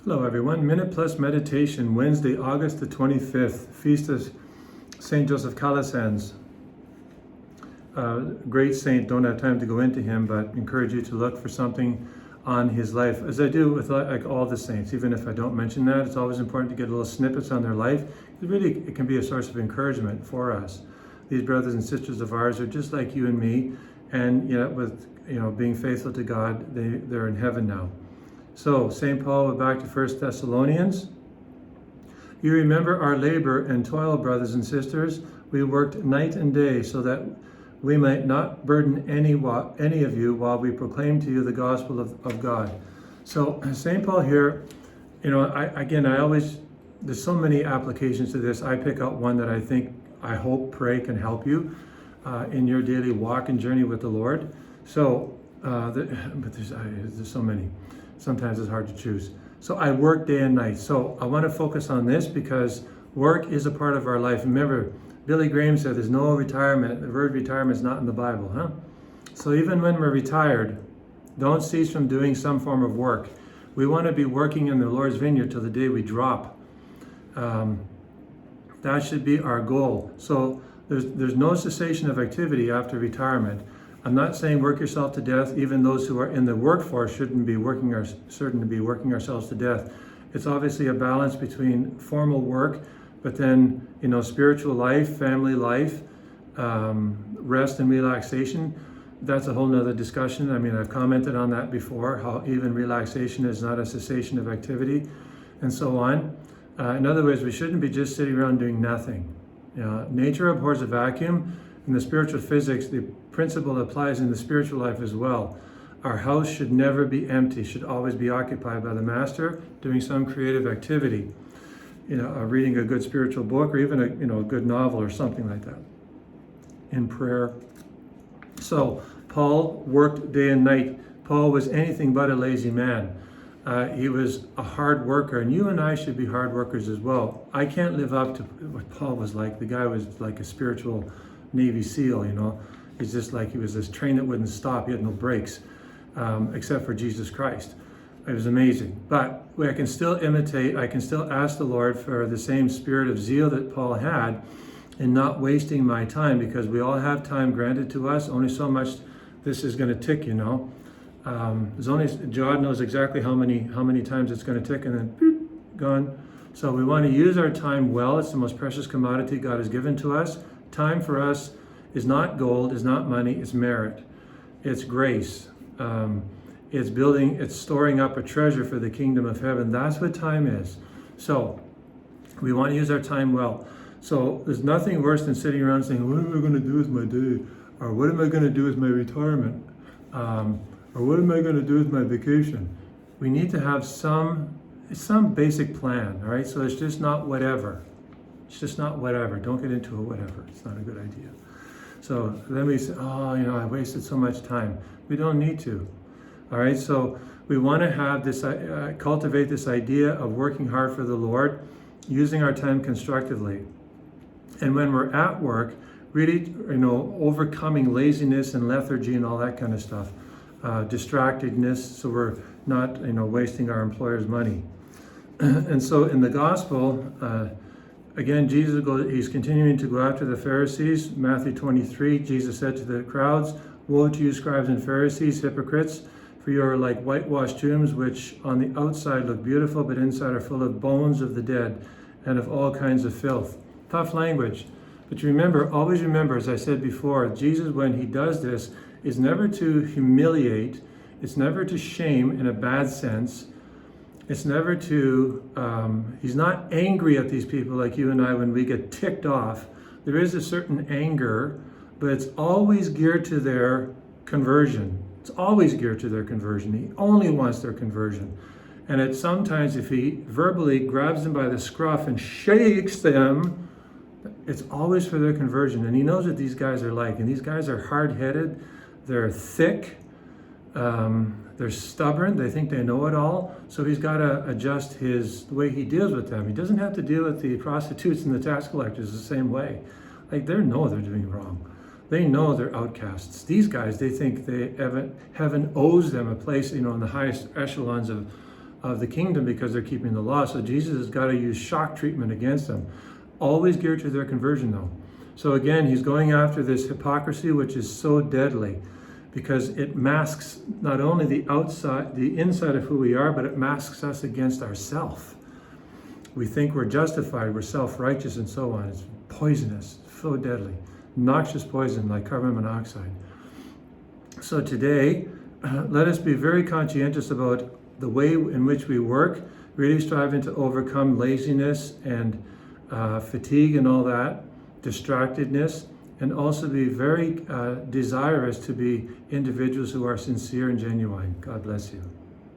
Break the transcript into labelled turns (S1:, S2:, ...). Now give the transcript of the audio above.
S1: Hello everyone, Minute Plus Meditation, Wednesday, August the 25th, Feast of St. Joseph Calasanz. Great saint, don't have time to go into him, but encourage you to look for something on his life. As I do with like all the saints, even if I don't mention that, it's always important to get little snippets on their life. It can be a source of encouragement for us. These brothers and sisters of ours are just like you and me, and yet with being faithful to God, they're in heaven now. So, St. Paul, we're back to 1 Thessalonians. You remember our labor and toil, brothers and sisters. We worked night and day so that we might not burden any of you while we proclaim to you the gospel of God. So, St. Paul here, there's so many applications to this. I pick out one that I hope, pray can help you in your daily walk and journey with the Lord. So, but there's so many. Sometimes it's hard to choose. So I work day and night. So I want to focus on this because work is a part of our life. Remember, Billy Graham said there's no retirement. The word retirement is not in the Bible, huh? So even when we're retired, don't cease from doing some form of work. We want to be working in the Lord's vineyard till the day we drop. That should be our goal. So there's no cessation of activity after retirement. I'm not saying work yourself to death. Even those who are in the workforce shouldn't be working ourselves to death. It's obviously a balance between formal work, but then spiritual life, family life, rest and relaxation. That's a whole nother discussion. I mean, I've commented on that before, how even relaxation is not a cessation of activity, and so on. In other words, we shouldn't be just sitting around doing nothing. Nature abhors a vacuum. In the spiritual physics, the principle applies in the spiritual life as well. Our house should never be empty, should always be occupied by the Master, doing some creative activity, reading a good spiritual book, or even a good novel or something like that, in prayer. So Paul worked day and night. Paul was anything but a lazy man. He was a hard worker, and you and I should be hard workers as well. I can't live up to what Paul was like. The guy was like a spiritual Navy SEAL, It's just like he was this train that wouldn't stop. He had no brakes, except for Jesus Christ. It was amazing. But I can still imitate, I can still ask the Lord for the same spirit of zeal that Paul had in not wasting my time, because we all have time granted to us. Only so much this is going to tick, There's only, God knows exactly how many times it's going to tick, and then boop, gone. So we want to use our time well. It's the most precious commodity God has given to us. Time for us is not gold, is not money, it's merit. It's grace. It's storing up a treasure for the kingdom of heaven. That's what time is. So we want to use our time well. So there's nothing worse than sitting around saying, what am I going to do with my day? Or what am I going to do with my retirement? Or what am I going to do with my vacation? We need to have some basic plan, all right? So it's just not whatever. It's just not whatever. Don't get into a whatever. It's not a good idea. So then we say, I wasted so much time. We don't need to. All right. So we want to have this, cultivate this idea of working hard for the Lord, using our time constructively. And when we're at work, really, overcoming laziness and lethargy and all that kind of stuff, distractedness, so we're not, wasting our employer's money. And so in the gospel, again, he's continuing to go after the Pharisees. Matthew 23, Jesus said to the crowds, "Woe to you, scribes and Pharisees, hypocrites, for you are like whitewashed tombs, which on the outside look beautiful, but inside are full of bones of the dead and of all kinds of filth." Tough language. But always remember, as I said before, Jesus, when he does this, is never to humiliate. It's never to shame in a bad sense. It's never to, he's not angry at these people like you and I when we get ticked off. There is a certain anger, but it's always geared to their conversion. It's always geared to their conversion. He only wants their conversion. And sometimes if he verbally grabs them by the scruff and shakes them, it's always for their conversion. And he knows what these guys are like. And these guys are hard-headed. They're thick. They're stubborn. They think they know it all. So he's got to adjust the way he deals with them. He doesn't have to deal with the prostitutes and the tax collectors the same way. Like, they know they're doing wrong. They know they're outcasts. These guys, they think heaven owes them a place, in the highest echelons of of the kingdom because they're keeping the law. So Jesus has got to use shock treatment against them. Always geared to their conversion though. So again, he's going after this hypocrisy, which is so deadly because it masks not only the inside of who we are, but it masks us against ourself. We think we're justified, we're self-righteous and so on. It's poisonous, so deadly. Noxious poison like carbon monoxide. So today, let us be very conscientious about the way in which we work, really striving to overcome laziness and fatigue and all that, distractedness, and also be very desirous to be individuals who are sincere and genuine. God bless you.